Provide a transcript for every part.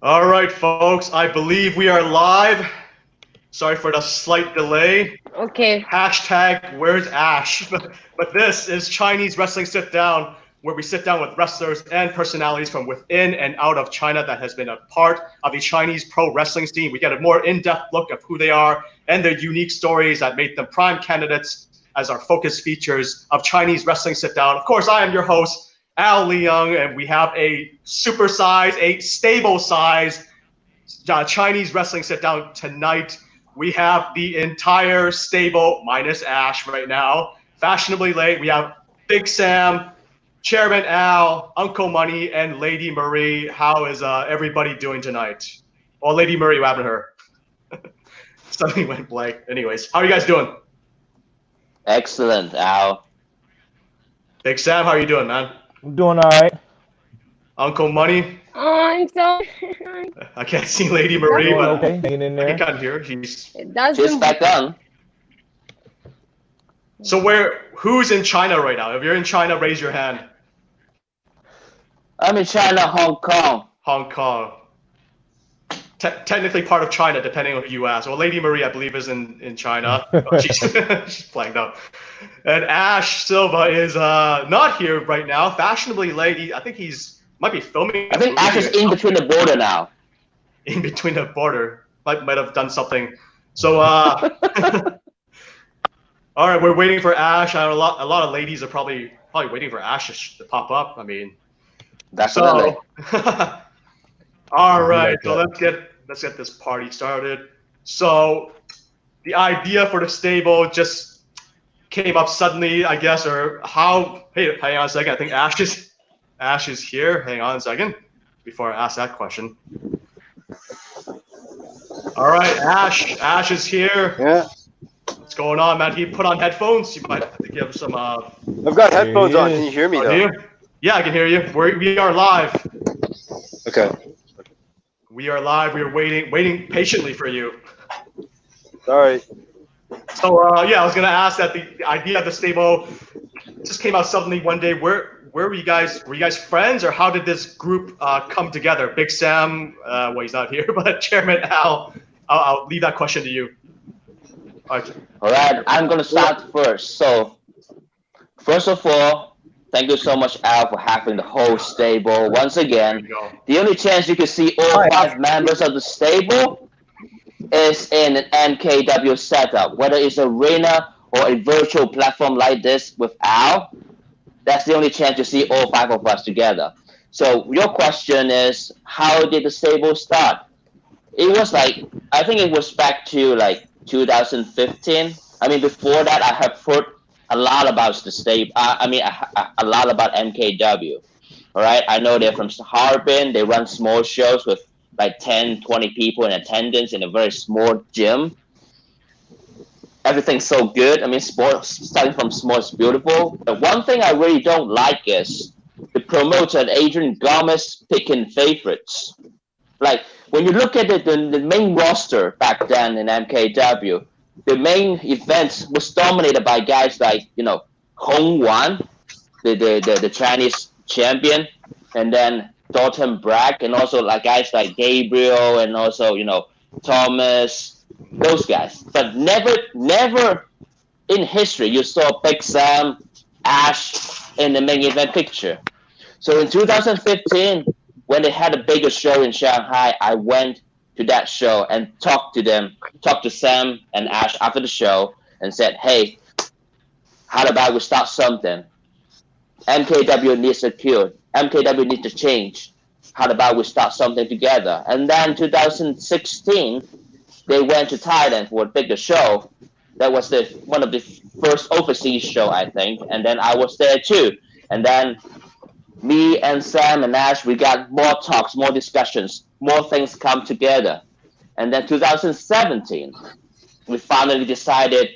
All right, folks, I believe we are live. Sorry for the slight delay. Okay. Hashtag where's Ash? But this is Chinese Wrestling Sit Down, where we sit down with wrestlers and personalities from within and out of China that has been a part of the Chinese pro wrestling scene. We get a more in-depth look of who they are and their unique stories that made them prime candidates as our focus features of Chinese Wrestling Sit Down. Of course, I am your host, Leung, and we have a super-sized, a stable-sized Chinese Wrestling Sit Down tonight. We have the entire stable minus Ash right now. Fashionably late. We have Big Sam, Chairman Al, Uncle Money, and Lady Marie. How is everybody doing tonight? Well, Lady Marie, what happened to her? Something went blank. Anyways, how are you guys doing? Excellent, Al. Big Sam, how are you doing, man? I'm doing all right. Uncle Money? Oh, I'm sorry. I can't see Lady Marie, Doing but okay, hanging in I there. can hear her. She's... It doesn't. Just back on. So who's in China right now? If you're in China, raise your hand. I'm in China, Hong Kong. Hong Kong. Technically part of China, depending on who you ask. Well, Lady Marie, I believe, is in China. Oh, she's blanked out. And Ash Silva is not here right now. Fashionably late. I think might be filming. I think Ash is in between the border now. In between the border. Might have done something. So, all right, we're waiting for Ash. A lot of ladies are probably waiting for Ash to pop up. I mean, Definitely. So, all right, so let's get this party started. So the idea for the stable just came up suddenly, I guess, or how? Hey, hang on a second. I think Ash is here. Hang on a second before I ask that question. All right, Ash is here. Yeah. What's going on, man? He put on headphones. I think you have some. I've got headphones on. Can you hear me though? Here? Yeah, I can hear you. We are live. Okay. We are live. We are waiting patiently for you. All right. So yeah, I was gonna ask that the idea of the stable just came out suddenly one day. Where were you guys? Were you guys friends, or how did this group come together? Big Sam, well, he's not here, but Chairman Al, I'll leave that question to you. All right, I'm going to start first. So, first of all, thank you so much, Al, for having the whole stable once again. The only chance you can see all 5 members of the stable is in an MKW setup, whether it's arena or a virtual platform like this with Al. That's the only chance to see all 5 of us together. So your question is, how did the stable start? It was I think it was back to 2015. I mean, before that, I have heard a lot about the stable. A lot about MKW. All right, I know they're from Harbin. They run small shows with 10, 20 people in attendance in a very small gym. Everything's so good. I mean, starting from small is beautiful. But one thing I really don't like is the promoter Adrian Gomez picking favorites. When you look at the main roster back then in MKW, the main events was dominated by guys like Hong Wan, the Chinese champion, and then Dalton Bragg, and also guys like Gabriel, and also Thomas, those guys. But never in history you saw Big Sam, Ash in the main event picture. So in 2015, when they had a bigger show in Shanghai, I went to that show and talked to Sam and Ash after the show and said, hey, how about we start something? MKW needs a cure. MKW needs to change. How about we start something together? And then 2016, they went to Thailand for a bigger show. That was one of the first overseas show, I think. And then I was there too. And then me and Sam and Ash, we got more talks, more discussions, more things come together. And then 2017, we finally decided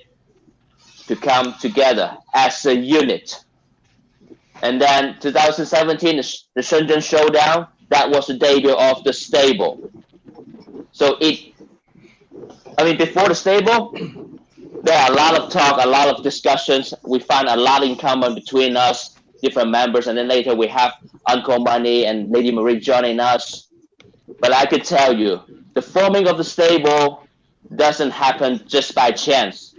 to come together as a unit. And then 2017, the Shenzhen Showdown, that was the debut of the stable. So before the stable, there are a lot of talk, a lot of discussions. We find a lot in common between us, different members, and then later we have Uncle Money and Lady Marie joining us. But I could tell you, the forming of the stable doesn't happen just by chance.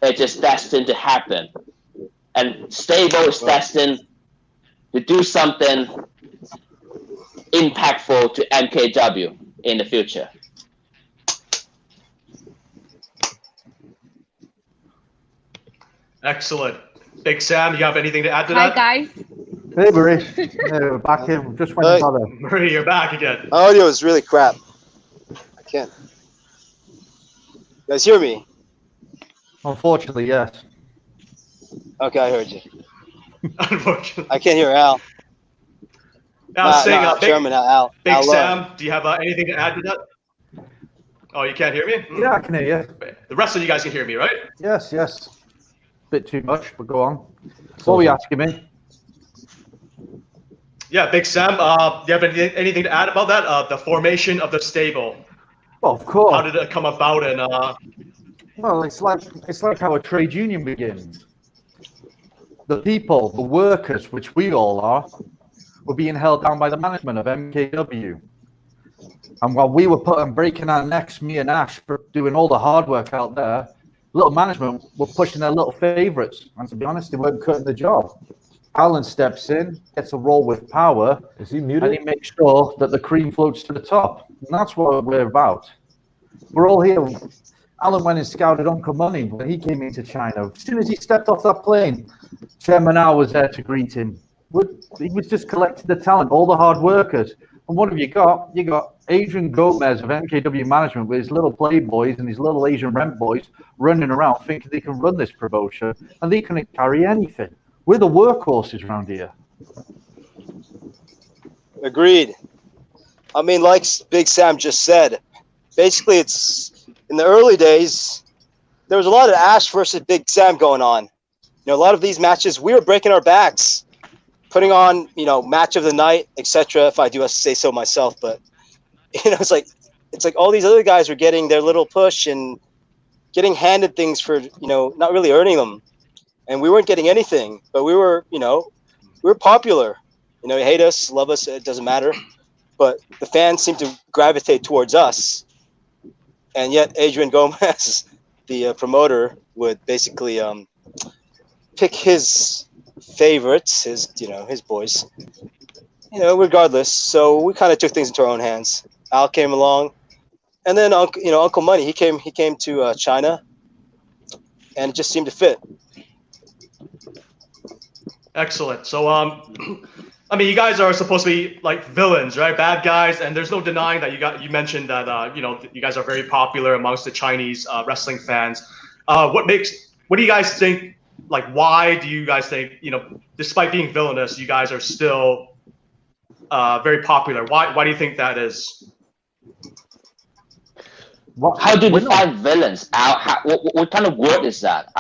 It's just destined to happen. And stable is destined to do something impactful to MKW in the future. Excellent. Big Sam, you have anything to add to Hi, that? guys. Hey, Marie. Hey, we're back in. Just went Hi. another. Marie, you're back again. My audio is really crap. I can't. You guys hear me? Unfortunately, yes. Okay, I heard you. Unfortunately. I can't hear Al. Now, saying, Big, Chairman, Al. Big Al Sam, do you have anything to add to that? Oh, you can't hear me? Yeah, I can hear you. The rest of you guys can hear me, right? Yes, yes. Bit too much, but go on. What were you asking me? Yeah, Big Sam, do you have anything to add about that? The formation of the stable. Well, of course. How did it come about? And Well, it's like how a trade union begins. The people, the workers, which we all are, were being held down by the management of MKW. And while we were breaking our necks, me and Ash, doing all the hard work out there, little management were pushing their little favorites. And to be honest, they weren't cutting the job. Alan steps in, gets a role with power, Is he muted? and he makes sure that the cream floats to the top. And that's what we're about. We're all here. Alan went and scouted Uncle Money when he came into China. As soon as he stepped off that plane, Chairman Al was there to greet him. He was just collecting the talent, all the hard workers. And what have you got? You got Adrian Gomez of MKW Management with his little playboys and his little Asian rent boys running around thinking they can run this promotion, and they couldn't carry anything. We're the workhorses around here. Agreed. I mean, like Big Sam just said, basically it's in the early days, there was a lot of Ash versus Big Sam going on. You know, a lot of these matches, we were breaking our backs, putting on, you know, match of the night, etc. If I do say so myself, but you know, it's like all these other guys were getting their little push and getting handed things for, you know, not really earning them. And we weren't getting anything, but we were, you know, we were popular. You know, hate us, love us, it doesn't matter. But the fans seem to gravitate towards us. And yet Adrian Gomez, the promoter, would basically pick his favorites, his boys, you know, regardless. So we kind of took things into our own hands. Al came along, and then Uncle Money, he came to China, and it just seemed to fit. excellent. So, I mean, you guys are supposed to be like villains, right? Bad guys, and there's no denying that you mentioned that you know, you guys are very popular amongst the Chinese wrestling fans. What do you guys think? Like, why do you guys think, you know, despite being villainous, you guys are still very popular? Why do you think that is? How do you define villains? What kind of word is that?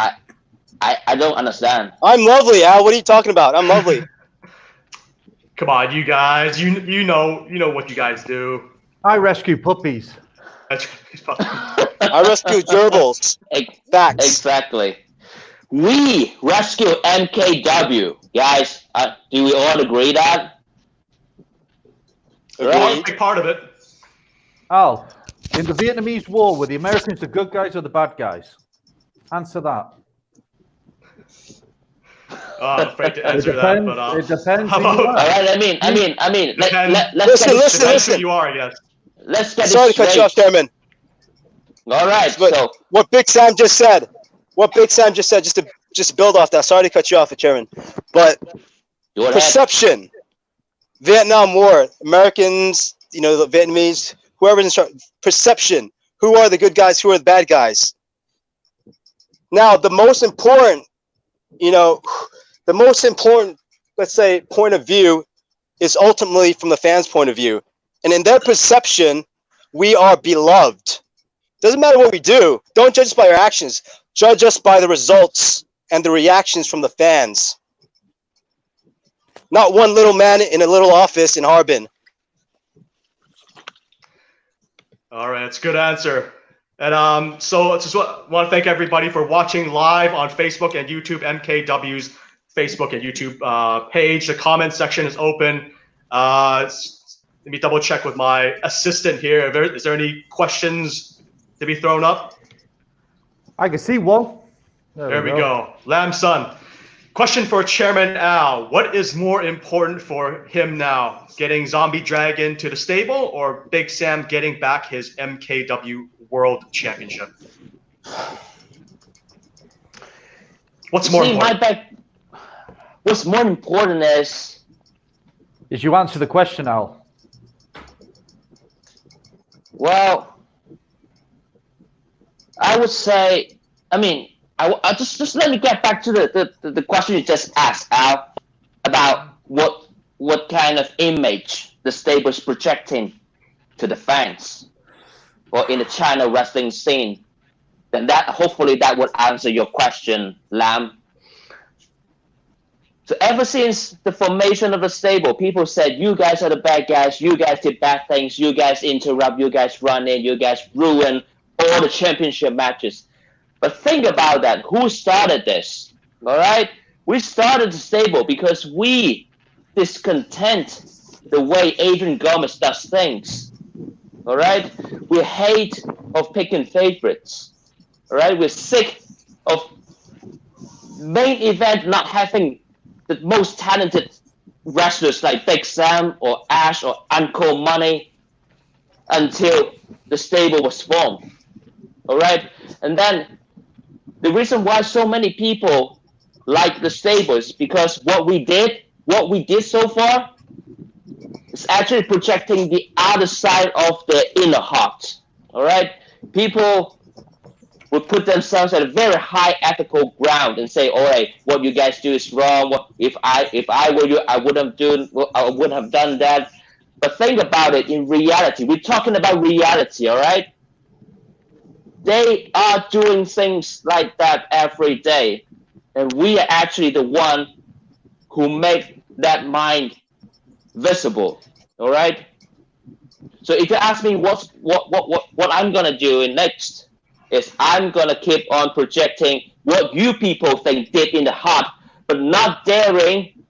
I don't understand. I'm lovely, Al. What are you talking about? I'm lovely. Come on, you guys. You know what you guys do. I rescue puppies. I rescue gerbils. Facts. Exactly. We rescue MKW, guys. Do we all agree that? Right. A big part of it. Al, in the Vietnamese War, were the Americans the good guys or the bad guys? Answer that. I'm afraid to answer that, but it depends. how about, All right. I mean. Let's Listen. who you are, I guess. Let's get Sorry it to cut you straight. off, Chairman. All right. But So what Big Sam just said, just to build off that. Sorry to cut you off, Chairman. But go ahead. perception, Vietnam War, Americans, you know, the Vietnamese, whoever's in charge, perception. Who are the good guys? Who are the bad guys? Now, the most important, let's say, point of view is ultimately from the fans' point of view. And in their perception, we are beloved. Doesn't matter what we do. Don't judge us by our actions. Judge us by the results and the reactions from the fans. Not one little man in a little office in Harbin. All right, that's a good answer. And so I just want to thank everybody for watching live on Facebook and YouTube, MKW's Facebook and YouTube page. The comment section is open. let me double check with my assistant here. Is there any questions to be thrown up? I can see one. There we go. Lam Sun. Question for Chairman Al. What is more important for him now? Getting Zombie Dragon to the stable or Big Sam getting back his MKW World Championship? What's more important? What's more important is you answer the question, Al. Well, I would say, I just let me get back to the question you just asked, Al, about what kind of image the stable is projecting to the fans or in the China wrestling scene. Then hopefully that would answer your question, Lam. So ever since the formation of the stable, people said, you guys are the bad guys, you guys did bad things, you guys interrupt, you guys run in, you guys ruin all the championship matches. But think about that. Who started this? All right? We started the stable because we discontent the way Adrian Gomez does things. All right? We hate of picking favorites. All right? We're sick of main event not having the most talented wrestlers like Big Sam or Ash or Uncle Money until the stable was formed. All right? And then the reason why so many people like the stable is because what we did so far is actually projecting the other side of the inner heart. All right? People would put themselves at a very high ethical ground and say, all right, what you guys do is wrong. If I were you, I would have done that. But think about it in reality. We're talking about reality, all right? They are doing things like that every day. And we are actually the one who make that mind visible. All right? So if you ask me what I'm gonna do next, is I'm gonna keep on projecting what you people think deep in the heart, but not daring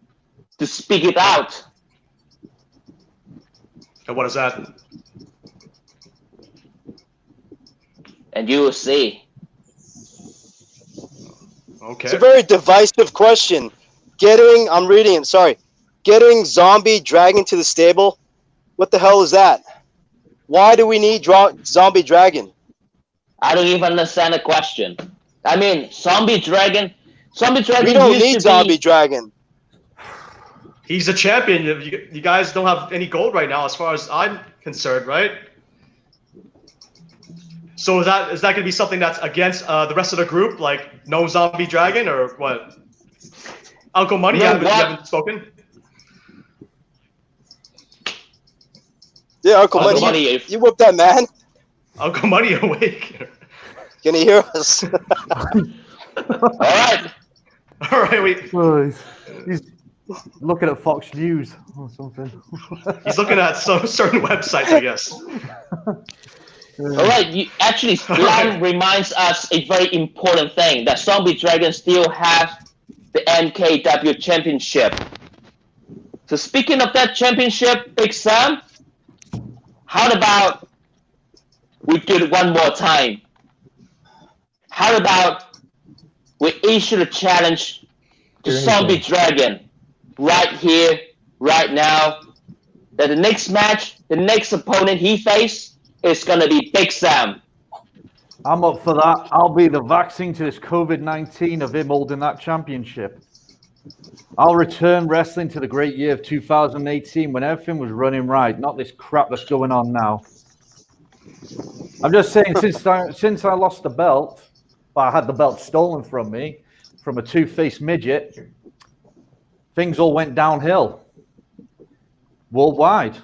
to speak it out. And what is that? And you will see. Okay. It's a very divisive question. I'm reading it, sorry. Getting Zombie Dragon to the stable? What the hell is that? Why do we need Zombie Dragon? I don't even understand the question. I mean, Zombie Dragon We don't need Zombie Dragon. He's a champion. You guys don't have any gold right now as far as I'm concerned, right? So is that going to be something that's against the rest of the group, like no Zombie Dragon, or what? Uncle Money, you haven't spoken? Yeah, Uncle Money, you whooped that man. Uncle Money awake. Can he hear us? All right. All right, he's looking at Fox News or something. He's looking at some certain websites, I guess. All right, Leung reminds us a very important thing, that Zombie Dragon still have the MKW Championship. So speaking of that championship, Big Sam, how about we do it one more time? How about we issue the challenge to Zombie Dragon right here, right now, that the next match, the next opponent he faces, it's going to be Big Sam. I'm up for that. I'll be the vaccine to this COVID-19 of him holding that championship. I'll return wrestling to the great year of 2018 when everything was running right, not this crap that's going on now. I'm just saying, since I lost the belt, I had the belt stolen from me, from a two-faced midget, things all went downhill worldwide.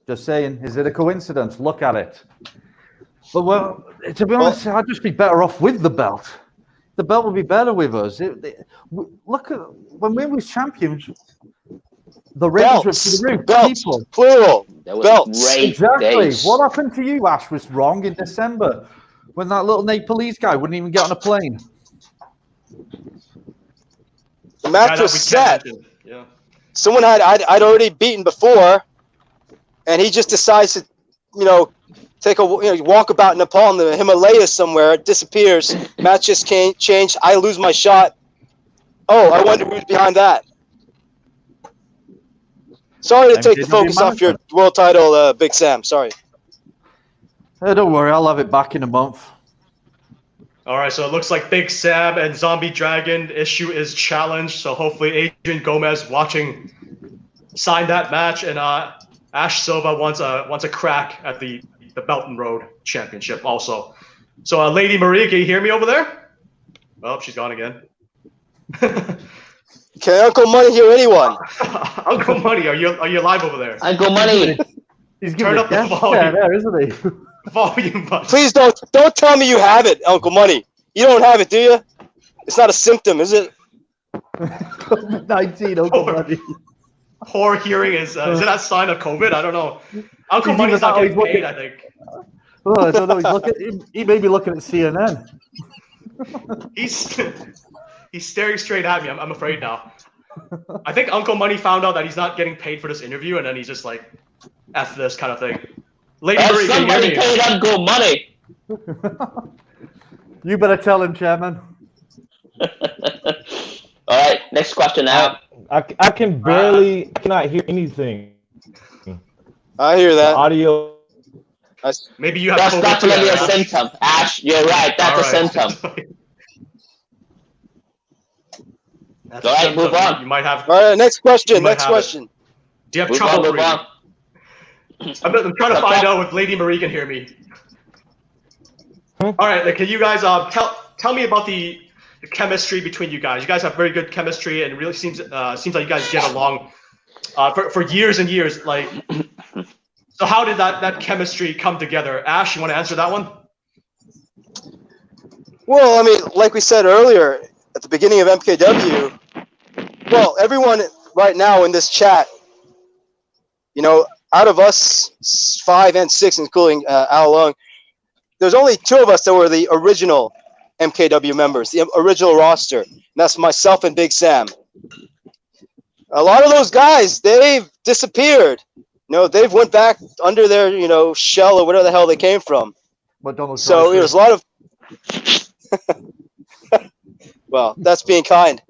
Just saying, is it a coincidence? Look at it. But well, to be honest, I'd just be better off with the belt. The belt would be better with us. Look at when we were champions, the ratings were through the roof. Belts, people. Plural. Belts. Exactly. Days. What happened to you, Ash, was wrong in December when that little Nepalese guy wouldn't even get on a plane. The match was set. Yeah. someone I'd already beaten before, and he just decides to, take a walk about Nepal in the Himalayas somewhere, disappears. Match just changed. I lose my shot. Oh, I wonder who's behind that. Sorry to take the focus off your world title, Big Sam. Sorry. Hey, don't worry, I'll have it back in a month. All right, so it looks like Big Sam and Zombie Dragon issue is challenged. So hopefully Adrian Gomez watching sign that match, and Ash Silva wants a crack at the Belt and Road Championship also. So Lady Marie, can you hear me over there? Oh, she's gone again. Can Uncle Money hear anyone? Uncle Money, are you live over there? Uncle Money. He's Turn up the volume. Yeah, there, isn't he? Volume button. Please don't tell me you have it, Uncle Money. You don't have it, do you? It's not a symptom, is it? COVID-19, Uncle Money. Poor hearing is it a sign of COVID? I don't know. Uncle Money's not getting paid, I think. Oh, I don't know. He may be looking at CNN. He's staring straight at me. I'm afraid now. I think Uncle Money found out that he's not getting paid for this interview, and then he's just like, F this kind of thing. Lady Marie, can you hear me? Somebody paid Uncle Money. You better tell him, Chairman. All right, next question now. I can barely cannot hear anything. I hear that. The audio. Maybe you have That's COVID definitely too, a symptom. Ash, you're right. That's a symptom. All right, move on. You might have. All right, next question. Next question. Do you have Move trouble on, breathing? I'm trying to find out if Lady Marie can hear me. All right, can you guys tell me about the chemistry between you guys? You guys have very good chemistry, and it really seems like you guys get along for years and years. Like, so how did that chemistry come together? Ash, you want to answer that one? Well, I mean, like we said earlier at the beginning of MKW, well, everyone right now in this chat, out of us 5 and 6, including Al Leung, there's only 2 of us that were the original MKW members, the original roster. And that's myself and Big Sam. A lot of those guys, they've disappeared. They've went back under their, shell or whatever the hell they came from. So there's a lot of... Well, that's being kind.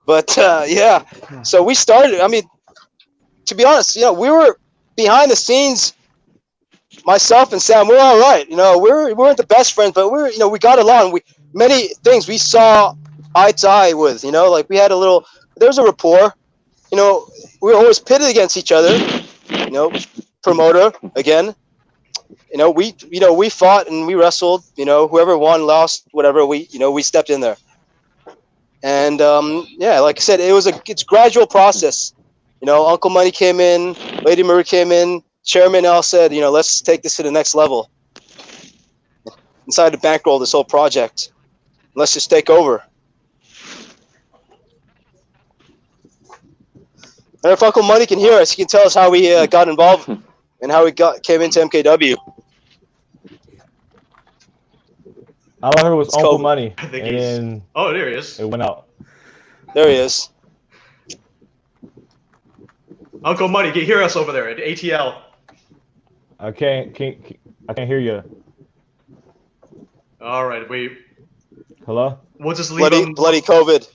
But, yeah. So we started, I mean, to be honest, we were behind the scenes. Myself and Sam, we're all right. We weren't the best friends, but we got along. Many things we saw eye to eye with. Like we had there was a rapport. We were always pitted against each other. Promoter again. We fought and we wrestled. Whoever won, lost, whatever. We stepped in there. And yeah, like I said, it's a gradual process. Uncle Money came in, Lady Marie came in. Chairman Al said, let's take this to the next level. Decided to bankroll this whole project. Let's just take over. And if Uncle Money can hear us, he can tell us how we got involved and how we came into MKW. All I heard was It's Uncle COVID. Money, I think and then Oh, there he is. it went out. There he is. Uncle Money, can you hear us over there at ATL? I can't hear you. All right, Hello? we'll just leave him Bloody COVID.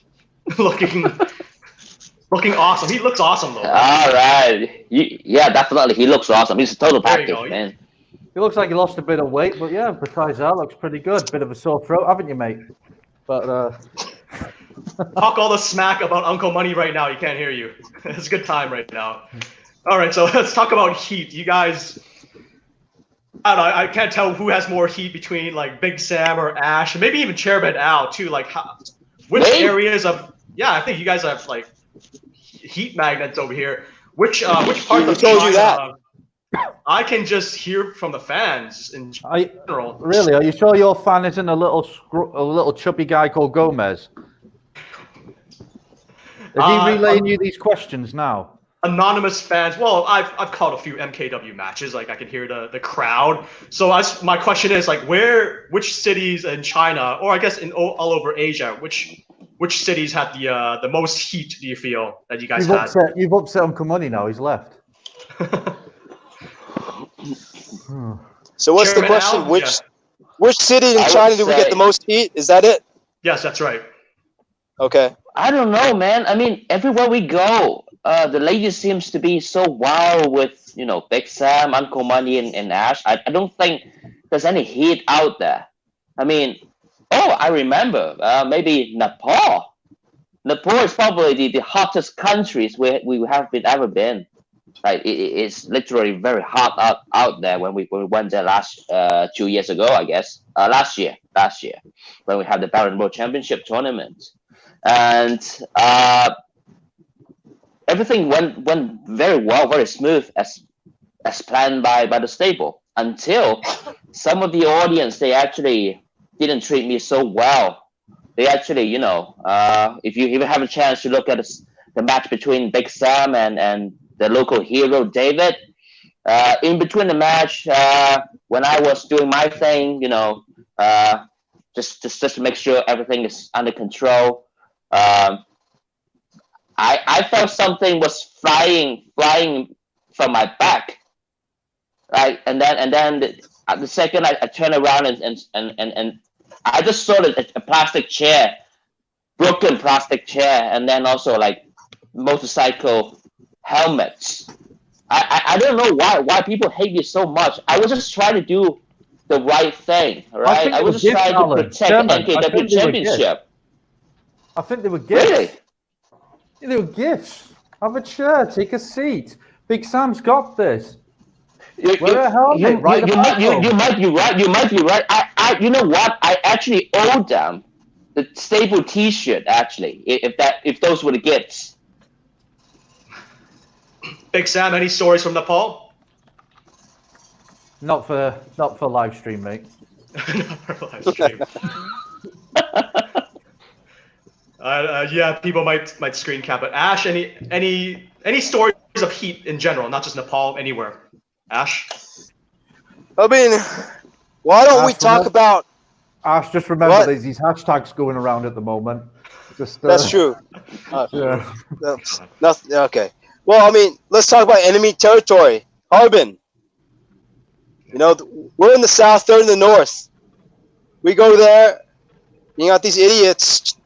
looking awesome. He looks awesome though. All right. Yeah, definitely. He looks awesome. He's a total There you package, go. man. He looks like he lost a bit of weight, but yeah, besides that, looks pretty good. Bit of a sore throat, haven't you, mate? But Talk all the smack about Uncle Money right now. He can't hear you. It's a good time right now. All right, so let's talk about heat. You guys, I don't know. I can't tell who has more heat between like Big Sam or Ash, and maybe even Chairman Al too. Like, which Me? areas of? Yeah, I think you guys have like heat magnets over here. Which part of Who told you that? I can just hear from the fans in general. really, are you sure your fan isn't a little chubby guy called Gomez? Is he relaying you these questions now? Anonymous fans. Well, I've called a few MKW matches. Like I can hear the crowd. So my question is like, which cities in China, or I guess in all over Asia, which which cities had the most heat? Do you feel that you guys You've had? you've upset Uncle Money now. He's left. So what's the Chairman question? Al? Which city in I would China do we get say- the most heat? Is that it? Yes, that's right. Okay. I don't know, man. I mean, everywhere we go, the lady seems to be so wild with, Big Sam, Uncle Money, and Ash. I don't think there's any heat out there. I mean, I remember, maybe Nepal. Nepal is probably the hottest countries we have ever been. Like it's literally very hot out there when we went there last 2 years ago, I guess. Last year when we had the Baron World Championship tournament, and everything went very well, very smooth as planned by the stable, until some of the audience, they actually didn't treat me so well. They actually, if you even have a chance to look at the match between Big Sam and the local hero David, in between the match, when I was doing my thing, just to make sure everything is under control, I felt something was flying from my back, right? And then the second I turned around and I just saw a plastic chair, broken plastic chair, and then also like motorcycle helmets. I don't know why people hate me so much. I was just trying to do the right thing, right? I was just trying to protect NKW Championship. I think they were gifts. Really? They were gifts. Have a chair. Take a seat. Big Sam's got this. Wear a helmet. You might be right. You might be right. You know what? I actually owe them the stable T-shirt. Actually, if those were the gifts. Big Sam, any stories from Nepal? Not for live stream, mate. Live stream. Yeah, people might screen cap. But Ash, any stories of heat in general, not just Nepal, anywhere? Ash? I mean, why don't we Ash, talk about... Ash, just remember What? there's these hashtags going around at the moment. Just That's true. Yeah. Nothing. Okay. Well, I mean, let's talk about enemy territory. Harbin. We're in the south, they're in the north. We go there. You got these idiots,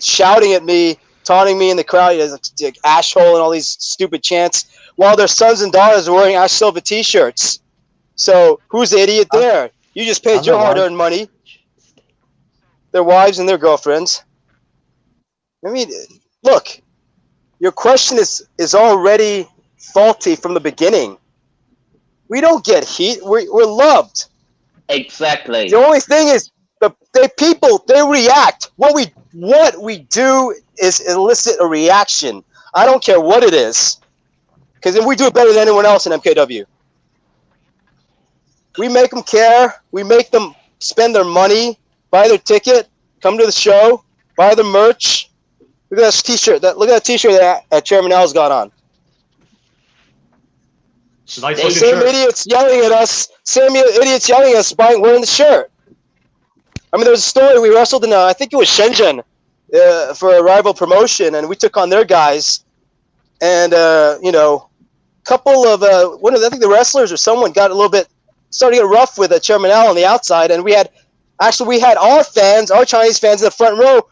shouting at me, taunting me in the crowd, like asshole and all these stupid chants, while their sons and daughters are wearing Ash Silva T-shirts. So who's the idiot there? You just paid your hard-earned money. Their wives and their girlfriends. I mean, look, your question is already faulty from the beginning. We don't get heat. We're loved. Exactly. The only thing is, they react. What we do is elicit a reaction. I don't care what it is, because then we do it better than anyone else in MKW. We make them care. We make them spend their money, buy their ticket, come to the show, buy the merch. Look at that T-shirt. Look at that T-shirt that Chairman Al's got on. It's a nice Same looking shirt. idiots yelling at us. Wearing the shirt. I mean, there was a story. We wrestled in, I think it was Shenzhen, for a rival promotion, and we took on their guys. And, couple of, I think the wrestlers or someone got a little bit, started to get rough with Chairman Al on the outside. And we had our fans, our Chinese fans in the front row,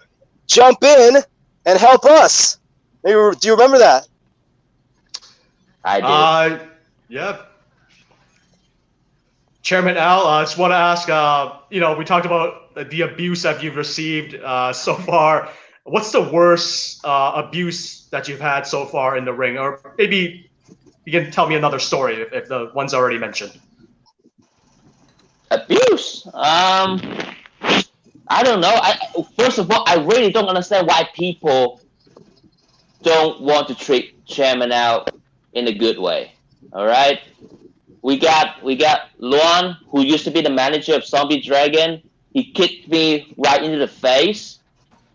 jump in and help us. Do you remember that? I do. Yeah. Chairman Al, I just want to ask, we talked about the abuse that you've received so far. What's the worst abuse that you've had so far in the ring? Or maybe you can tell me another story if the one's already mentioned. Abuse? I don't know. First of all, I really don't understand why people don't want to treat Chairman Al in a good way. All right? We got Leung, who used to be the manager of Zombie Dragon. He kicked me right into the face.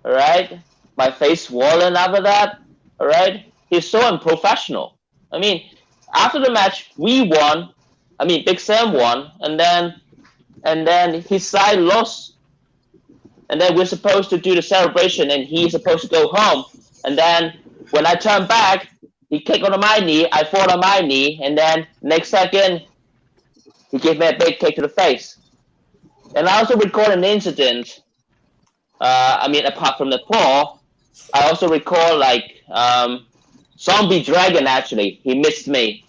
All right? My face swollen after that. All right? He's so unprofessional. I mean, after the match, we won. I mean, Big Sam won, and then his side lost. and then we're supposed to do the celebration, and he's supposed to go home. And then when I turn back, he kicked on my knee, I fall on my knee, and then next second, he gave me a big kick to the face. And I also recall an incident. Apart from the fall, I also recall like Zombie Dragon. Actually, he missed me.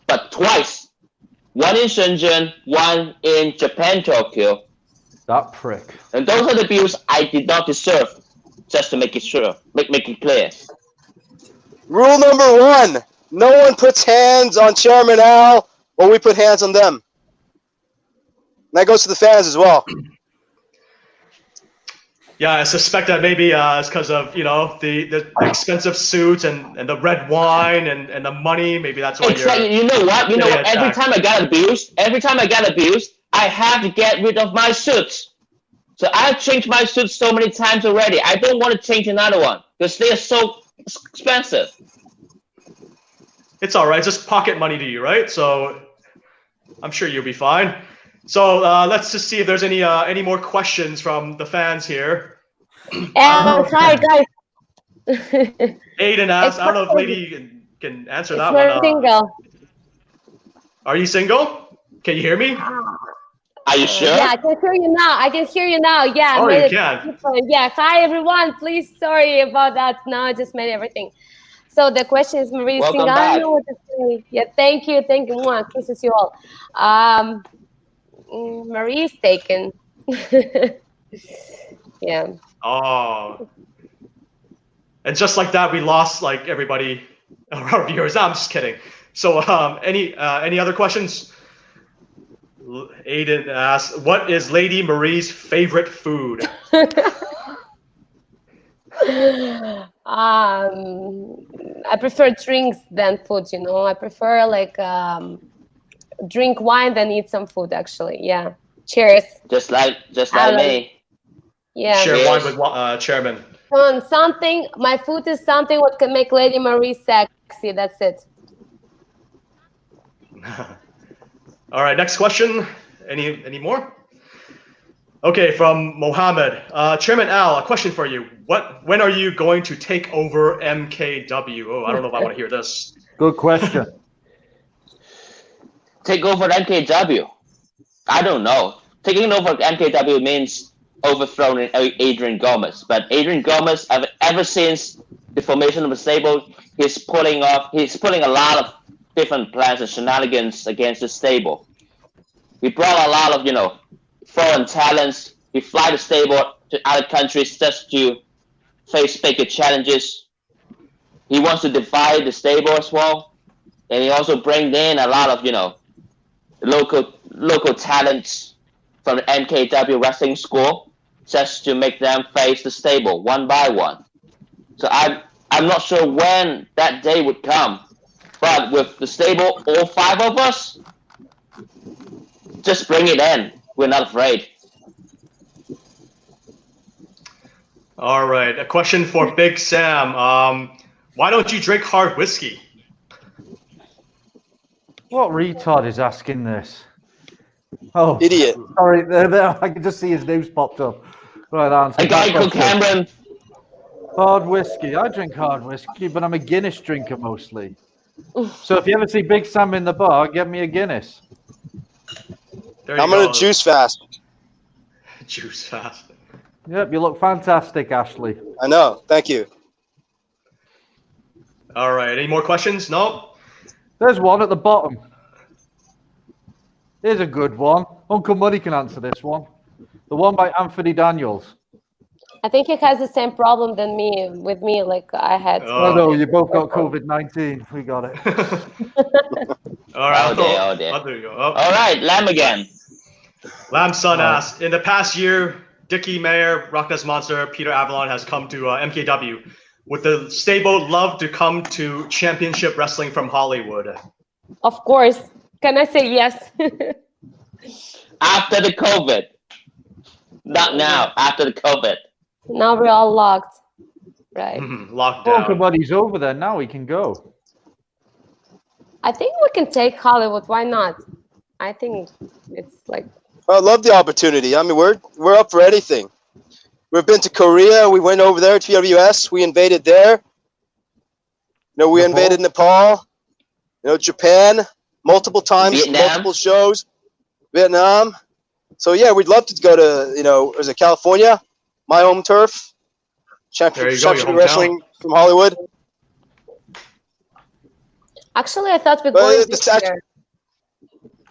But twice. One in Shenzhen, one in Japan, Tokyo. That prick. And those are the views I did not deserve. Just to make it sure, make it clear. Rule number 1: no one puts hands on Chairman Al, or we put hands on them. And that goes to the fans as well. Yeah, I suspect that maybe it's because of the expensive suits and the red wine and the money. Maybe that's why Exactly. You know what? Every time I got abused, I have to get rid of my suits. So I've changed my suits so many times already. I don't want to change another one because they are so expensive. It's all right. It's just pocket money to you, right? So I'm sure you'll be fine. So let's just see if there's any more questions from the fans here. Hi guys. Aiden asked, I don't know if Lady can answer that We're one. single. Are you single? Can you hear me? Are you sure? Yeah, I can hear you now. Yeah. Oh, I made you it can. Yeah. Hi everyone. Please, sorry about that. No, I just made everything. So the question is, Marie Welcome single. I back. don't know what to say. Yeah, thank you. Mwah, kisses you all. Marie is taken. Yeah. Oh. And just like that, we lost like everybody, our viewers. No, I'm just kidding. So any other questions? Aiden asks, what is Lady Marie's favorite food? I prefer drinks than food, I prefer like drink wine than eat some food actually. Yeah. Cheers. Just like me. Yeah. Share wine with Chairman. My food is something what can make Lady Marie sexy. That's it. All right, next question. Any more? Okay, from Mohammed. Chairman Al, a question for you. When are you going to take over MKW? Oh, I don't know if I want to hear this. Good question. Take over MKW? I don't know. Taking over MKW means overthrowing Adrian Gomez. But Adrian Gomez, ever since the formation of the stable, he's pulling a lot of different plans and shenanigans against the stable. We brought a lot of, foreign talents. We fly the stable to other countries just to face bigger challenges. He wants to divide the stable as well. And he also brings in a lot of, local talents from the MKW wrestling school just to make them face the stable one by one. So I'm not sure when that day would come, but with the stable, all 5 of us, just bring it in. We're not afraid. All right, a question for Big Sam. Why don't you drink hard whiskey? What retard is asking this? Oh, Idiot. Sorry, there, I can just see his name's popped up. Right, answer. A guy called Cameron. Hard whiskey. I drink hard whiskey, but I'm a Guinness drinker mostly. So if you ever see Big Sam in the bar, get me a Guinness. I'm going to juice fast. Juice fast. Yep, you look fantastic, Ashley. I know. Thank you. All right, any more questions? No? There's one at the bottom. Here's a good one. Uncle Muddy can answer this one. The one by Anthony Daniels. I think he has the same problem than me, like I had. Oh, no, you both got COVID-19. We got it. All right, Oh, dear. there you go. Oh. All right, Lamb again. Lamb's son asked, in the past year, Dickie Mayer, Rock Ness Monster, Peter Avalon has come to MKW. Would the stable love to come to Championship Wrestling from Hollywood? Of course. Can I say yes? After the COVID. Not now, after the COVID. Now we're all locked. Right. Locked Uncle down. Muddy's over there now. He can go. I think we can take Hollywood. Why not? I think it's like I love the opportunity. I mean, we're up for anything. We've been to Korea. We went over there to TWS. We invaded there. We invaded Nepal. Japan multiple times, Vietnam. multiple shows. Vietnam. So yeah, we'd love to go to is it California, my home turf, There you go, your championship hometown. wrestling from Hollywood. Actually, I thought we're But going this this year.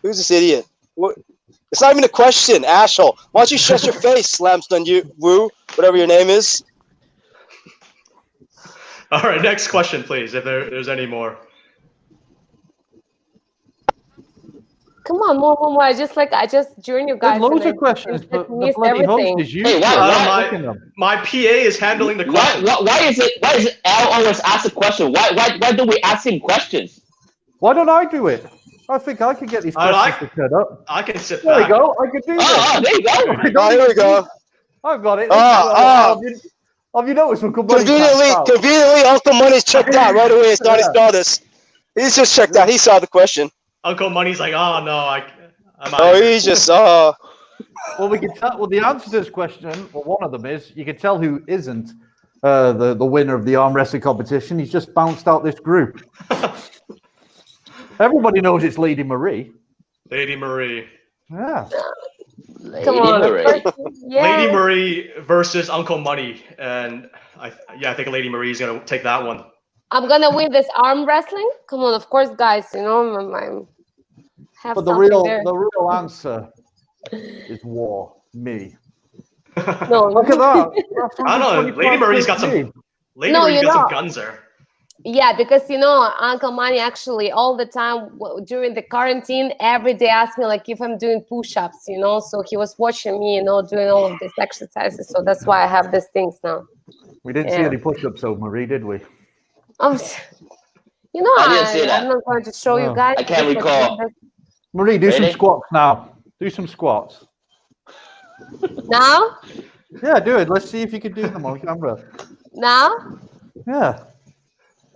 Who's this idiot? What? It's not even a question, asshole. Why don't you shut your face, Slamstun Woo, whatever your name is. All right, next question, please, if there's any more. Come on, more. I just joined you guys. There's loads and of questions, I but the missed bloody host everything. is you. Hey, why- My PA is handling the question. Why is it Al always asks a question? Why do we ask him questions? Why don't I do it? I think I could get these questions to set up. I can sit There back. you go. I could do this. Oh, there you go. Oh, here we go. I've got it. Have you noticed Uncle Buddy Conveniently, Uncle Money's checked out right away. It's not he saw this. He's just checked out. He saw the question. Uncle Money's like, oh no, I'm out. Oh, he's just Well, we can tell. Well, the answer to this question, or one of them is, you can tell who isn't the winner of the arm wrestling competition. He's just bounced out this group. Everybody knows it's Lady Marie. Lady Marie. Yeah. Come on. Marie. Yeah. Lady Marie versus Uncle Money, and I think Lady Marie's gonna take that one. I'm gonna win this arm wrestling. Come on, of course, guys. I have But the real answer is war. Me. No, Look at that. I don't know. Lady Marie's got some. Lady No, Marie's you got some know. guns there. Yeah, because Uncle Money actually all the time during the quarantine, every day asked me like if I'm doing push-ups, So he was watching me, doing all of these exercises. So that's why I have these things now. We didn't see any push-ups, though, Marie, did we? I didn't see that. I'm not going to show you No. guys. I can't Just like recall. Marie, do some Really? squats now. Do some squats. Now? Yeah, do it. Let's see if you can do them on camera. Now? Yeah.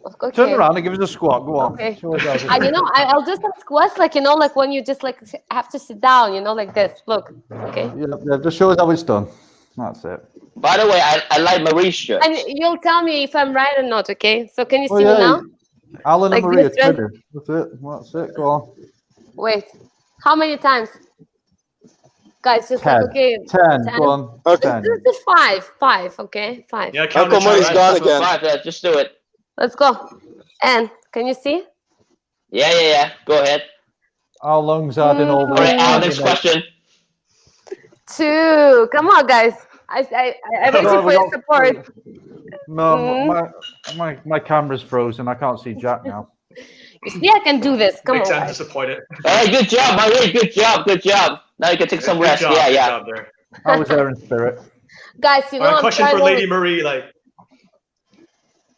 Okay. Turn around and give us a squat. Go on. Okay. Show us how to do it. I'll do some squats, like when you just like have to sit down, like this. Look. Okay. Yeah, just show us how it's done. That's it. By the way, I like Marie's shirt. And you'll tell me if I'm right or not, okay? So can you see Oh, me yeah. now? Alan Like and Maria, this, right? That's it. Go on. Wait. How many times? Guys, just 10. like, okay. 10. Go on. Okay. 10. This is five, okay? 5. Yeah, count Uncle it, Money's Charlie. gone That's again. 5, yeah, just do it. Let's go. And can you see? Yeah. Go ahead. How long's adding all the All right, Al, next question. 2. Come on, guys. I'm waiting No, for we your got support. No, my camera's frozen. I can't see Jack now. You see, I can do this. Come Big on, Sam guys. disappointed. All right, good job, Marie. Good job. Now you can take some Good rest. job, Yeah. good job there. I was there in spirit. Guys, All right, I'm question trying for to- Lady Marie.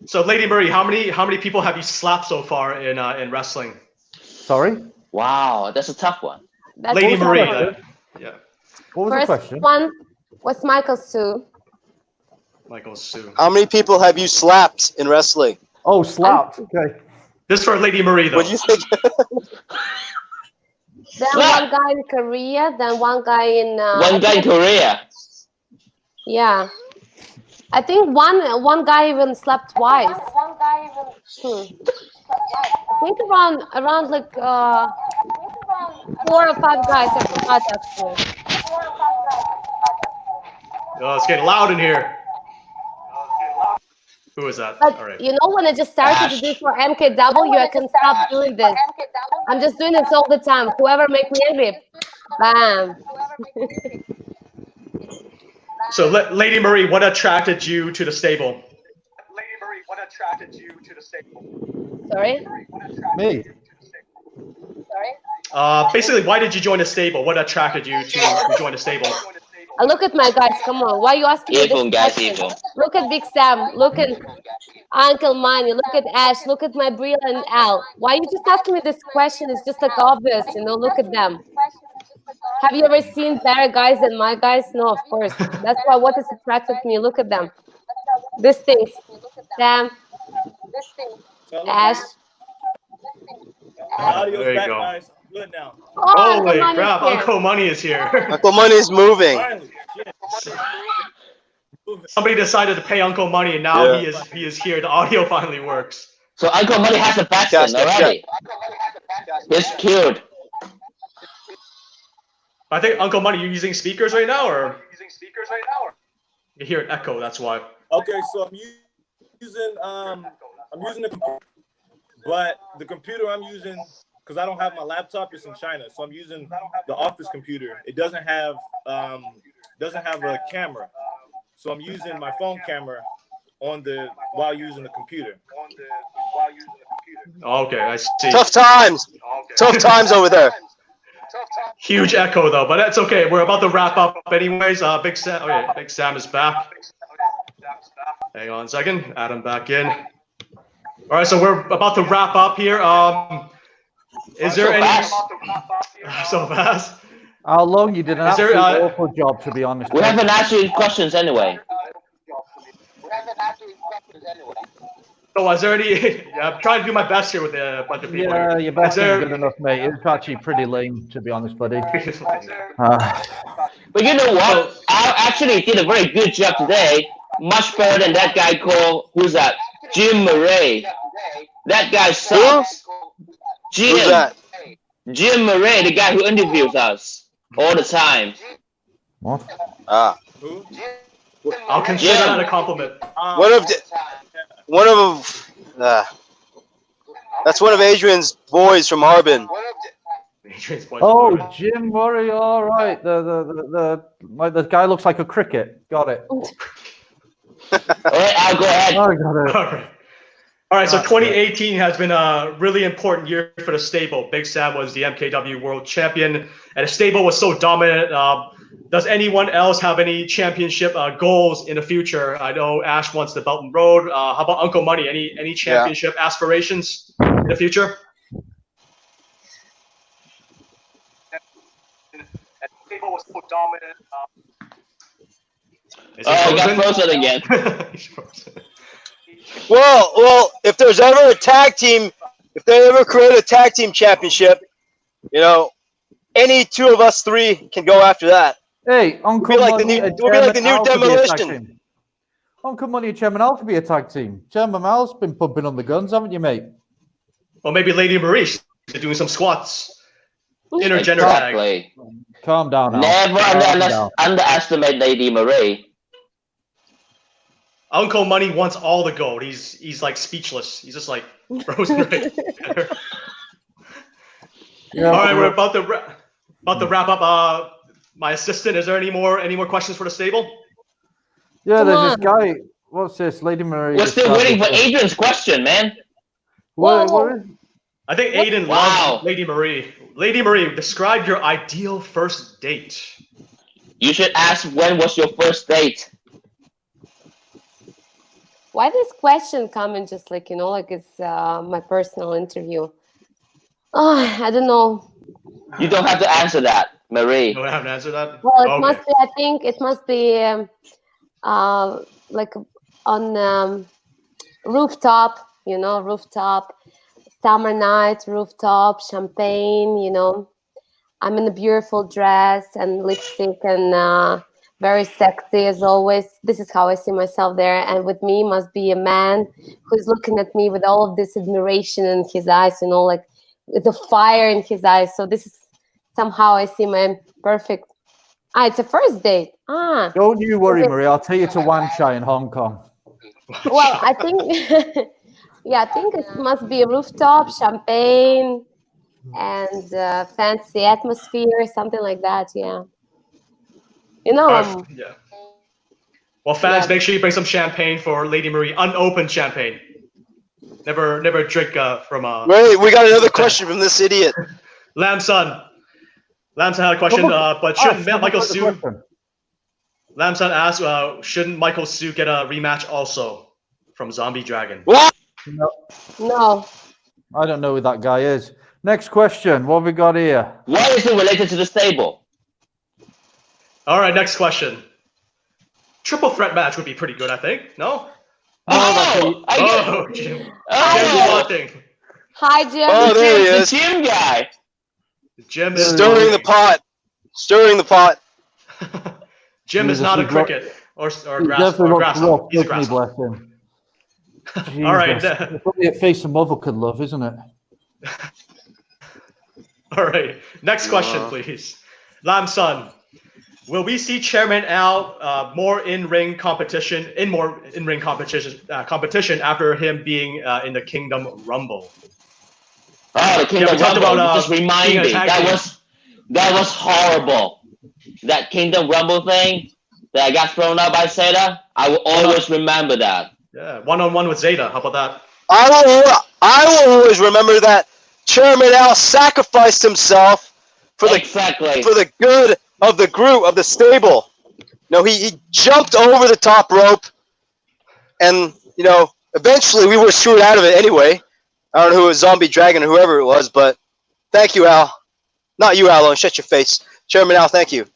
So Lady Marie, how many people have you slapped so far in wrestling? Sorry? Wow, that's a tough one. That's Lady the Marie. first Yeah. What was the question? one was Michael Sue. Michael Sue. How many people have you slapped in wrestling? Oh, slapped. Okay. This for Lady Marie though. What do you think? Then Slap. one guy in Korea. Then one guy in. One guy in Korea. Yeah. I think one guy even slept twice. I think around like 4 or 5 guys. I forgot actually. Oh, it's getting loud in here. Who is that? But All right. when I just started Ash. to do for MKW, I can stop doing this. I'm just doing this all the time. Whoever make me angry, bam. So Lady Marie, what attracted you to the stable? Sorry. Me. Basically, why did you join the stable? What attracted you to join the stable? Look at my guys. Come on. Why are you asking me Evil, this guys, question? evil. Look at Big Sam. Look at Uncle Manny. Look at Ash. Look at my Bria and Al. Why are you just asking me this question? It's just like obvious, Look at them. Have you ever seen better guys than my guys? No, of course. That's why what has attracted me. Look at them. These things. Sam. Ash. There you go. good now. Oh, Holy Uncle crap, Money's here. Uncle Money is here. Uncle Money is moving. Finally, shit. Somebody decided to pay Uncle Money, and now Yeah. he is here. The audio finally works. So Uncle Money has a Yes, vaccine yes, already. He's cured. I think Uncle Money, you using speakers right now, or you hear an echo? That's why. Okay, so I'm using the computer, but the computer I'm using, because I don't have my laptop, it's in China, so I'm using the office computer. It doesn't have a camera, so I'm using my phone camera while using the computer. Okay, I see. Tough times. Tough times over there. Huge echo though, but that's okay. We're about to wrap up anyways. Big Sam. Okay, Big Sam is back. Hang on a second. Add him back in. All right, so we're about to wrap up here. Is there any? So fast. How long? You did an Is there, absolute awful job, to be honest. We haven't asked you questions anyway. So is there any? I'm trying to do my best here with a bunch of people. Yeah, your best Is there- ain't good enough, mate. It's actually pretty lame, to be honest, buddy. But you know what? I actually did a very good job today. Much better than that guy called, who's that? Jim Murray. That guy sucks. Who's that? Jim Murray, the guy who interviews us all the time. What? Ah. Who? I'll consider that a compliment. That's one of Adrian's boys from Harbin. Oh, Jim Murray. All right. The guy looks like a cricket. Got it. All right, I'll go ahead. I got it. All right, so 2018 has been a really important year for the stable. Big Sam was the MKW World Champion, and the stable was so dominant. Does anyone else have any championship goals in the future? I know Ash wants the Belt and Road. How about Uncle Money? Any championship aspirations in the future? Oh, got frozen again. Well, if there's ever a tag team, if they ever create a tag team championship, any two of us three can go after that. Hey, Uncle We'll Money. be like the new Demolition. Uncle Money and Chairman Al could be a tag team. Chairman Al's been pumping on the guns, haven't you, mate? Or maybe Lady Marie doing some squats. Intergender tag. Exactly. Calm down, Al. Never underestimate Lady Marie. Uncle Money wants all the gold. He's like speechless. He's just like frozen right there. Yeah, All right, we're about to wrap up. My assistant, is there any more questions for the stable? Yeah, Come there's on. this guy. What's this? Lady Marie. We're still waiting for Adrian's question, man. What Whoa. is? I think Aiden Wow. loves Lady Marie. Lady Marie, describe your ideal first date. You should ask, when was your first date? Why this question come in just like it's my personal interview? Oh, I don't know. You don't have to answer that, Marie. You don't have an answer to that? Well, it Okay. must be. I think it must be like on rooftop. Rooftop, summer night, rooftop, champagne. I'm in a beautiful dress and lipstick and very sexy as always. This is how I see myself there. And with me must be a man who's looking at me with all of this admiration in his eyes, like with the fire in his eyes. So this is somehow I see my perfect. It's a first date. Don't you worry, Marie. I'll take you to Wan Chai in Hong Kong. Well, I think, I think it must be a rooftop, champagne, and fancy atmosphere, something like that. Yeah. Yeah. Well, fans, Yeah. make sure you bring some champagne for Lady Marie. Unopened champagne. Never drink from a. Wait, we got another question from this idiot. Lamson had a question, but shouldn't Michael Sue? Lamson asked, shouldn't Michael Sue get a rematch also from Zombie Dragon? What? No. I don't know who that guy is. Next question. What have we got here? Why is it related to the stable? All right, next question. Triple threat match would be pretty good, I think. No? Oh, Jim. Jim's oh, watching. Hi, Jim. Oh, there he the is. gym guy. Jim is Stirring the pot. Stirring the pot. Jim is Jesus, not a he's not- cricket or He grass definitely or looks grasshopper. rough, He's a doesn't he, grasshopper. bless him? All right. Jesus. It's probably a face a mother could love, isn't it? All right. Next question, please. Lam Sun, will we see Chairman Al more in-ring competition after him being in the Kingdom Rumble? Oh, the Kingdom we talked Rumble. about, Just remind being a me. tag That team. was horrible. That Kingdom Rumble thing that I got thrown out by Seda. I will always remember that. Yeah, one-on-one with Zeta. How about that? I will always remember that Chairman Al sacrificed himself for the good of the group, of the stable. No, he jumped over the top rope, and eventually we were screwed out of it anyway. I don't know who it was, Zombie Dragon or whoever it was, but thank you, Al. Not you, Al. Shut your face, Chairman Al. Thank you.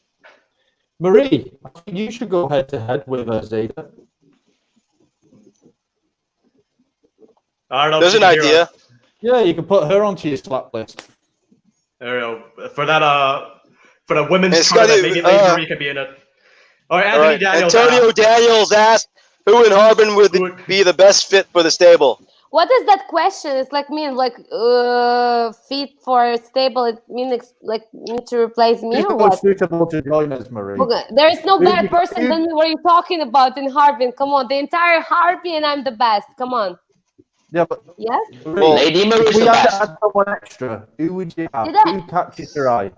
Marie, I think you should go head to head with Zeta. I don't know. There's if an you can hear idea. us. Yeah, you can put her onto your slap list. There we go. For the women's It's tournament, gotta- maybe Marie can be in it. All right, Anthony All right. Daniels. Antonio Daniels asked who in Harbin would be the best fit for the stable. What is that question? It's like fit for stable. It means like need to replace me Who's or the what? most suitable to join us, Marie? Okay. There is no Who better you- person than me. What are you talking about in Harbin? Come on, the entire Harbin, I'm the best. Come on. Yeah, but Yes. Marie, Lady if Marie's we the had to best. add someone extra, who would you have? Did I- Who catches your eye?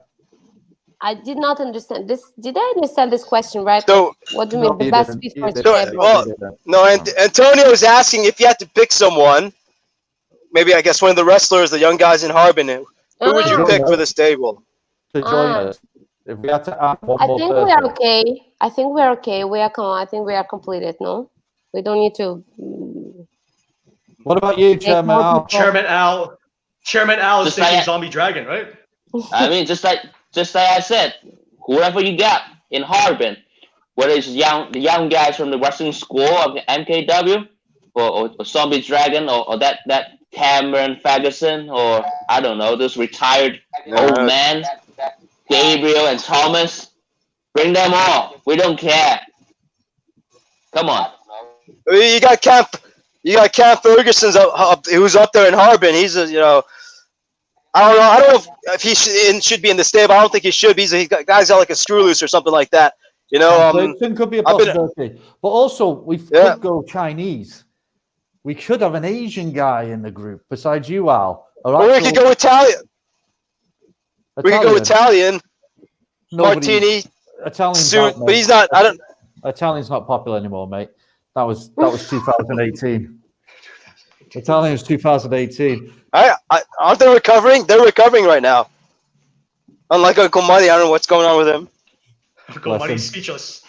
I did not understand this. Did I understand this question right? So, What do you No, mean the you best didn't. fit You for didn't. stable? well, You didn't. no, Antonio is asking if you had to pick someone. Maybe I guess one of the wrestlers, the young guys in Harbin. Who would you Ah. pick for the stable? To join Ah. us. If we had to add one I more think person. we are okay. I think we are okay. I think we are completed. No, we don't need to. What about you, Chairman more Al? people. Chairman Al is Just thinking like- Zombie Dragon, right? I mean, just like I said, whoever you got in Harbin, whether it's the young guys from the wrestling school of the MKW, or Zombie Dragon, or that Cameron Ferguson, or I don't know, this retired old man, Gabriel and Thomas, bring them all. We don't care. Come on. You got Cam Ferguson who's up there in Harbin. He's I don't know if he should be in the stable. I don't think he should be. He's got guys out like a screw loose or something like that. It could be a I've been- possibility. But also, we Yeah. could go Chinese. We could have an Asian guy in the group besides you, Al. Or we could go Italian. We could go Italian. Martini Italian's suit, out, but mate. he's not. I don't. Italian's not popular anymore, mate. That was 2018. Italian's 2018. Aren't they recovering? They're recovering right now. Unlike Uncle Money, I don't know what's going on with him. Uncle Money's speechless.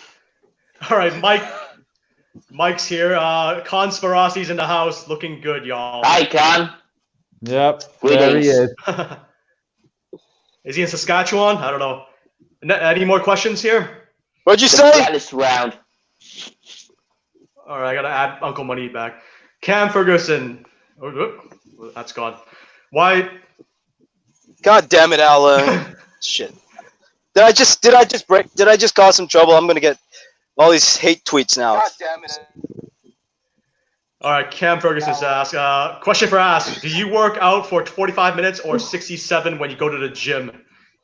All right, Mike's here. Conspiracy's in the house, looking good, y'all. Hi, Con. Yep, Greetings. there he is. Is he in Saskatchewan? I don't know. Any more questions here? What'd you The say? flattest round. All right, I gotta add Uncle Money back. Cam Ferguson. Oh, that's gone. Why? God damn it, Al. Shit. Did I just cause some trouble? I'm gonna get all these hate tweets now. God damn it. All right, Cam Ferguson's asked. Question for Ask. Do you work out for 45 minutes or 67 when you go to the gym?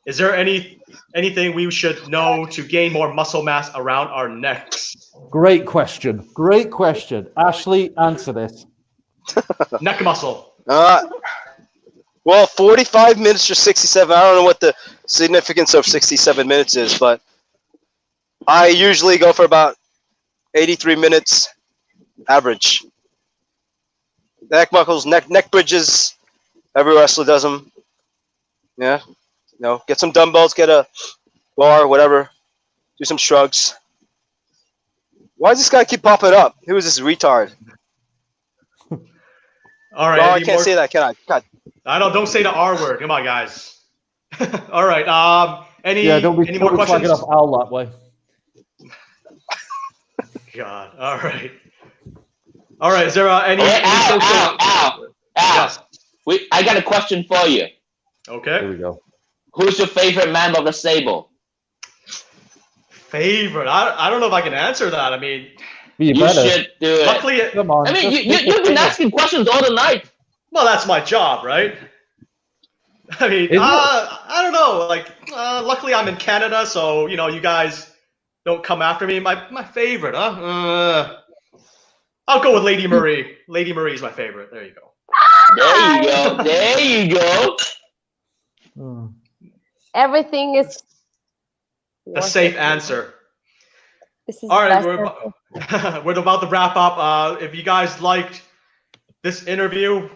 Is there anything we should know to gain more muscle mass around our necks? Great question. Great question. Ashley, answer this. Neck muscle. Well, 45 minutes or 67. I don't know what the significance of 67 minutes is, but I usually go for about 83 minutes average. Neck buckles, neck bridges. Every wrestler does them. Yeah. Get some dumbbells, get a bar, whatever. Do some shrugs. Why does this guy keep popping up? Who is this retard? All right. No, I can't say that, can I? God. Don't say the R word. Come on, guys. All right. Any Don't be more questions? slagging off Al that way. God. All right. All right. Is there any? Hey, any Al. Yes. I got a question for you. Okay. Here we go. Who's your favorite member of the stable? Favorite? I don't know if I can answer that. I mean, You You better. should do it. luckily, Come on. I mean, just you've pick a been favorite. asking questions all the night. well, that's my job, right? I mean, Is it? I don't know. Like, luckily I'm in Canada, so you know, you guys don't come after me. My favorite, huh? I'll go with Lady Marie. Lady Marie is my favorite. There you go. There you go. There you go. Hmm. Everything is A safe answer. This is All right, the best answer. we're about to wrap up. If you guys liked this interview,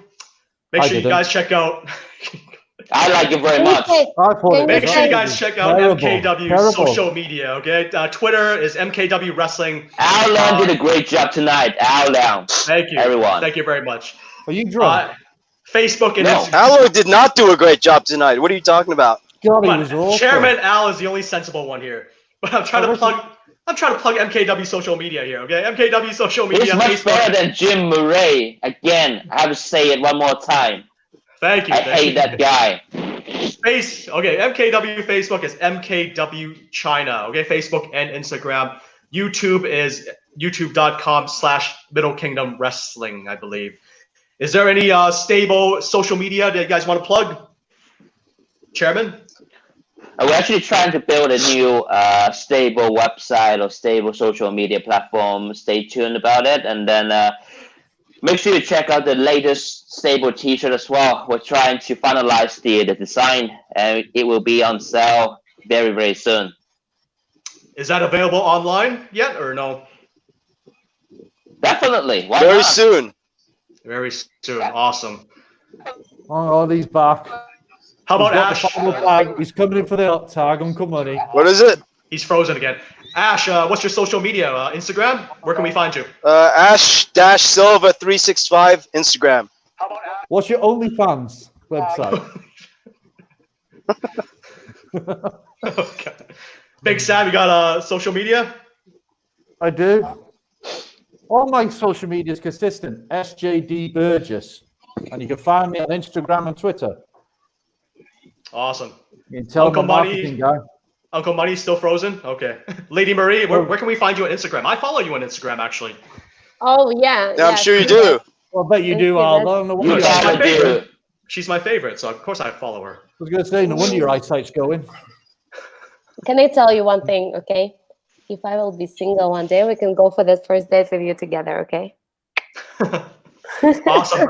make I sure you didn't. guys check out. I like it very Can you much. say- I thought it Make was sure you Hey. guys check out Terrible. MKW's Terrible. social media. Okay, Twitter is MKW Wrestling. Al Leung did a great job tonight. Al Leung. Thank you, Everyone. Thank you very much. Are you drunk? Facebook and No. Instagram. Allo did not do a great job tonight. What are you talking about? God, he Come was on, awful. Chairman Al is the only sensible one here. But I'm trying to plug. I'm trying to plug MKW social media here. Okay, MKW social He's media. much Facebook. better than Jim Murray. Again, I have to say it one more time. Thank you. I thank hate you. that guy. Okay, MKW Facebook is MKW China. Okay, Facebook and Instagram. YouTube is youtube.com/Middle Kingdom Wrestling, I believe. Is there any stable social media that you guys want to plug? Chairman? We're actually trying to build a new stable website or stable social media platform. Stay tuned about it. And then make sure you check out the latest stable t-shirt as well. We're trying to finalize the design, and it will be on sale very, very soon. Is that available online yet or no? Definitely. Why Very not? soon. Very soon. Awesome. Oh, he's back. How about He's got Ash? the final tag. He's coming in for the hot tag. Uncle Money. What is it? He's frozen again. Ash, what's your social media? Instagram? Where can we find you? Ash-Silva365 Instagram. What's your OnlyFans website? Okay. Big Sam, you got social media? I do. All my social media is consistent. SJD Burgess. And you can find me on Instagram and Twitter. Awesome. You can tell Uncle I'm a Money. marketing guy. Uncle Money's still frozen? Okay. Lady Marie, where can we find you on Instagram? I follow you on Instagram, actually. Oh yeah. Yeah, I'm sure you do. Well, I bet you do, Al. I don't know what You your she's my gotta eyesight- do favorite. it. She's my favorite, so of course I follow her. I was going to say, no wonder your eyesight's going. Can I tell you one thing, okay? If I will be single one day, we can go for that first date with you together, okay? Awesome.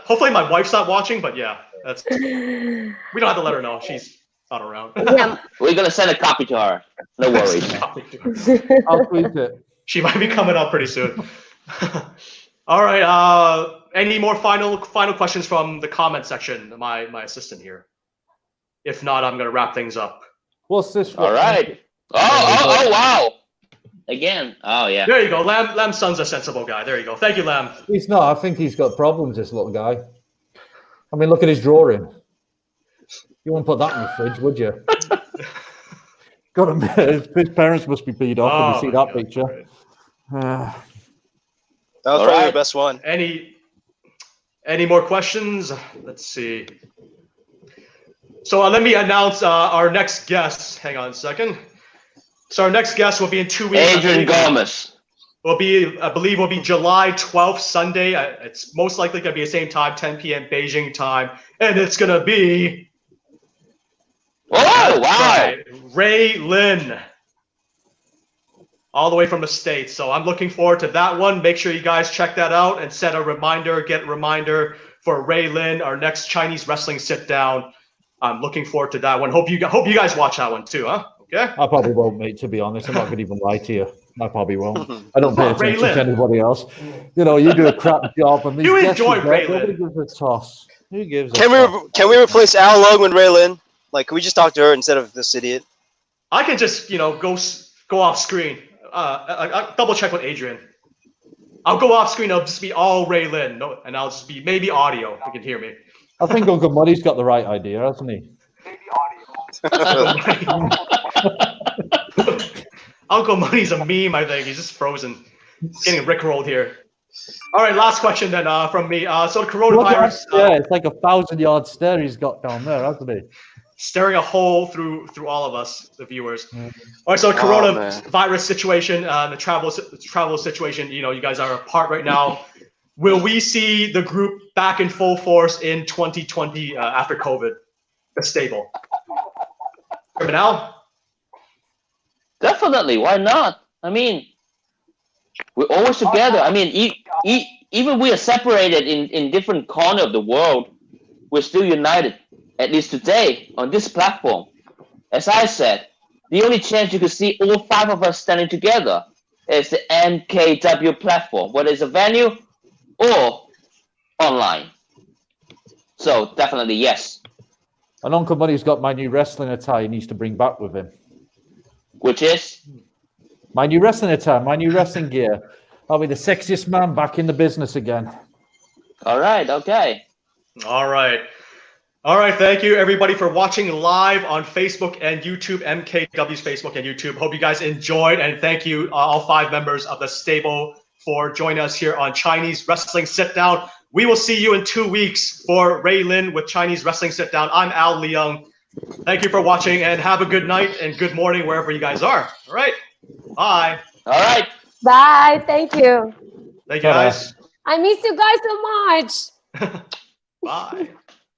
Hopefully my wife's not watching, but yeah, we don't have to let her know. She's not around. Yeah. We're gonna send a copy to her. No worries. I'll tweet it. She might be coming up pretty soon. All right. Any more final questions from the comment section? My assistant here. If not, I'm gonna wrap things up. What's this one? All right. Oh, wow. Again. Oh, yeah. There you go. Lam's son's a sensible guy. There you go. Thank you, Lam. He's not. I think he's got problems, this little guy. I mean, look at his drawing. You wouldn't put that in the fridge, would you? Got him. His parents must be beat off when you see my that God. picture. That was All probably right. the best one. Any more questions? Let's see. So let me announce our next guest. Hang on a second. So our next guest will be in 2 weeks. Adrian Gomez. I believe will be July 12th, Sunday. It's most likely going to be the same time, 10 p.m. Beijing time. And it's going to be Oh, wow. Ray Lin. All the way from the States. So I'm looking forward to that one. Make sure you guys check that out and set a reminder, get a reminder for Ray Lin, our next Chinese wrestling sit down. I'm looking forward to that one. Hope you guys watch that one too, huh? Okay. I probably won't, mate, to be honest. I'm not going to even lie to you. I probably won't. I don't pay Ray attention Lin. to anybody else. You know, you do a crap job. And these You guests enjoy you get, Ray Lin. Nobody gives a toss. Who gives a Can toss? we replace Al Leung with Ray Lin? Like, can we just talk to her instead of this idiot? I can just, go off screen. I double check with Adrian. I'll go off screen. It'll just be all Ray Lin, and I'll just be maybe audio. If you can hear me. I think Uncle Muddy's got the right idea, hasn't he? Uncle Money's a meme. I think he's just frozen, getting rickrolled here. All right, last question then from me. So the Look at that coronavirus. stare. It's like a 1,000-yard stare he's got down there, hasn't he? staring a hole through all of us, the viewers. All right, so man. coronavirus situation, the travel situation. You know, you guys are apart right now. Will we see the group back in full force in 2020 after COVID? Stable. Now? Definitely, why not? I mean, we're always together. I mean, even we are separated in different corners of the world, we're still united. At least today on this platform. As I said, the only chance you could see all 5 of us standing together is the MKW platform, whether it's a venue or online. So definitely yes. And Uncle Money's got my new wrestling attire he needs to bring back with him. Which is? My new wrestling attire, my new wrestling gear. I'll be the sexiest man back in the business again. All right, okay. All right. All right, thank you everybody for watching live on Facebook and YouTube, MKW's Facebook and YouTube. Hope you guys enjoyed, and thank you all 5 members of the stable for joining us here on Chinese Wrestling Sit Down. We will see you in 2 weeks for Ray Lin with Chinese Wrestling Sit Down. I'm Al Leung. Thank you for watching, and have a good night and good morning wherever you guys are. All right, bye. All right. Bye. Thank you. Thank you guys. I miss you guys so much. Bye.